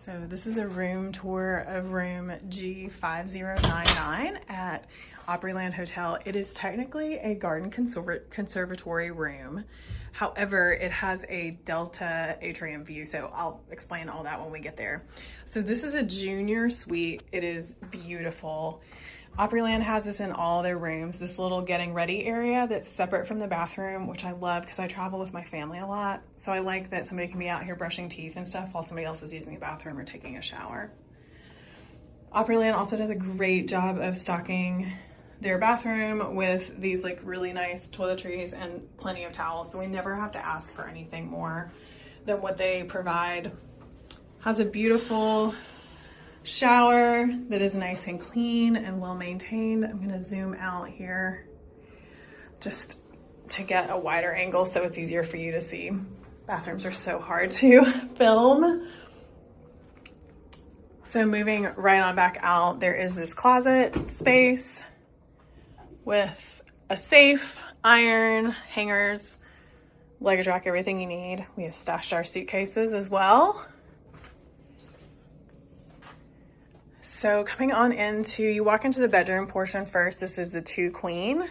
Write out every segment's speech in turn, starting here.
So this is a room tour of room G5099 at Opryland Hotel. It is technically a garden conservatory room. However, it has a Delta Atrium view, so I'll explain all that when we get there. So this is a junior suite. It is beautiful. Opryland has this in all their rooms, this little getting ready area that's separate from the bathroom, which I love because I travel with my family a lot. So I like that somebody can be out here brushing teeth and stuff while somebody else is using the bathroom or taking a shower. Opryland also does a great job of stocking their bathroom with these like really nice toiletries and plenty of towels. So we never have to ask for anything more than what they provide. Has a beautiful shower that is nice and clean and well maintained. I'm gonna zoom out here just to get a wider angle so it's easier for you to see. Bathrooms are so hard to film. So moving right on back out, there is this closet space with a safe, iron, hangers, luggage rack, everything you need. We have stashed our suitcases as well. So coming on into, you walk into the bedroom portion first. This is the 2 queen.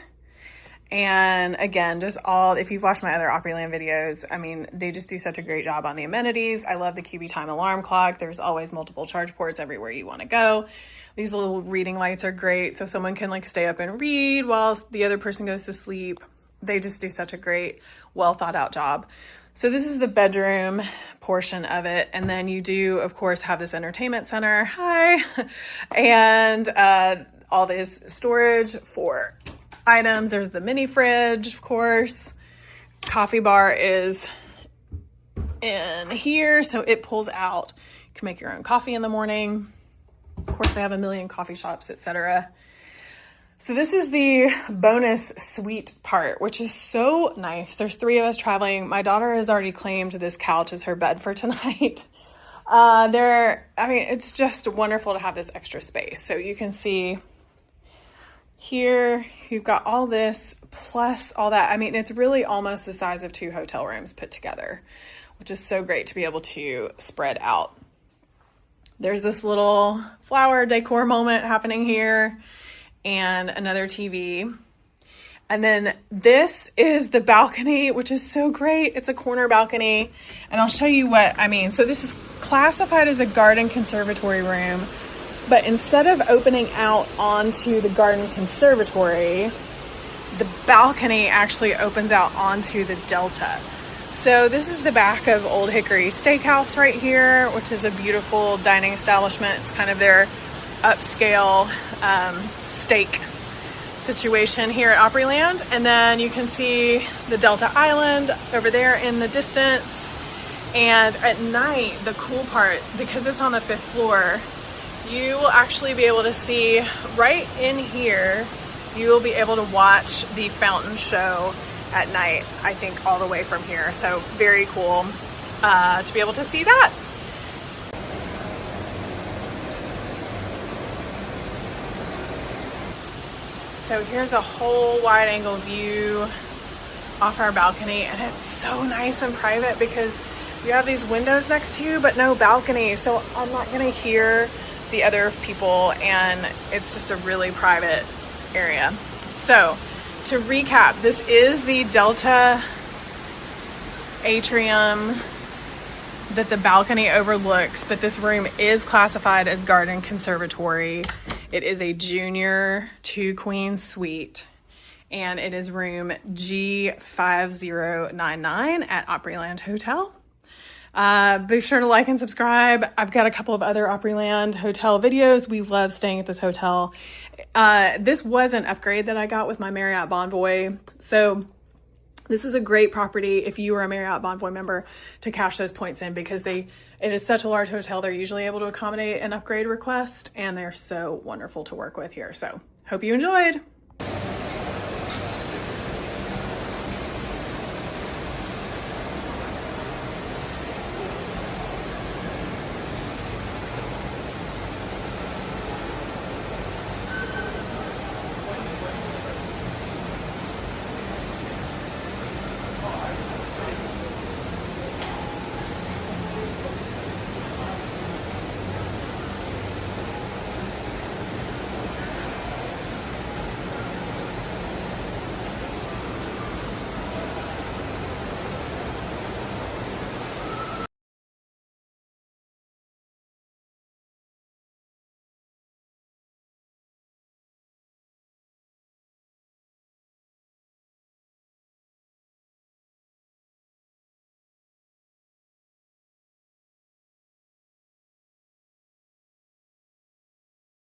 And again, just all, if you've watched my other Opryland videos, I mean, they just do such a great job on the amenities. I love the QB time alarm clock. There's always multiple charge ports everywhere you want to go. These little reading lights are great. So someone can like stay up and read while the other person goes to sleep. They just do such a great, well thought out job. So this is the bedroom portion of it. And then you do, of course, have this entertainment center. Hi. And all this storage for items. There's the mini fridge, of course. Coffee bar is in here, so it pulls out. You can make your own coffee in the morning. Of course, they have a million coffee shops, etc. So this is the bonus suite part, which is so nice. There's 3 of us traveling. My daughter has already claimed this couch as her bed for tonight. It's just wonderful to have this extra space. So you can see here, you've got all this plus all that. I mean, it's really almost the size of 2 hotel rooms put together, which is so great to be able to spread out. There's this little flower decor moment happening here and another TV. And then this is the balcony, which is so great. It's a corner balcony. And I'll show you what I mean. So this is classified as a garden conservatory room, but instead of opening out onto the garden conservatory, the balcony actually opens out onto the Delta. So this is the back of Old Hickory Steakhouse right here, which is a beautiful dining establishment. It's kind of their upscale steak situation here at Opryland. And then you can see the Delta Island over there in the distance. And at night, the cool part, because it's on the 5th floor, you will actually be able to see right in here, you will be able to watch the fountain show at night, I think all the way from here. So very cool to be able to see that. So here's a whole wide angle view off our balcony, and it's so nice and private because you have these windows next to you, but no balcony. So I'm not gonna hear the other people, and it's just a really private area. So to recap, this is the Delta Atrium that the balcony overlooks, but this room is classified as garden conservatory. It is a junior 2 queen suite, and it is room G5099 at Opryland Hotel. Be sure to like and subscribe. I've got a couple of other Opryland hotel videos. We love staying at this hotel. This was an upgrade that I got with my Marriott Bonvoy. So this is a great property if you are a Marriott Bonvoy member to cash those points in, because it is such a large hotel. They're usually able to accommodate an upgrade request, and they're so wonderful to work with here. So hope you enjoyed.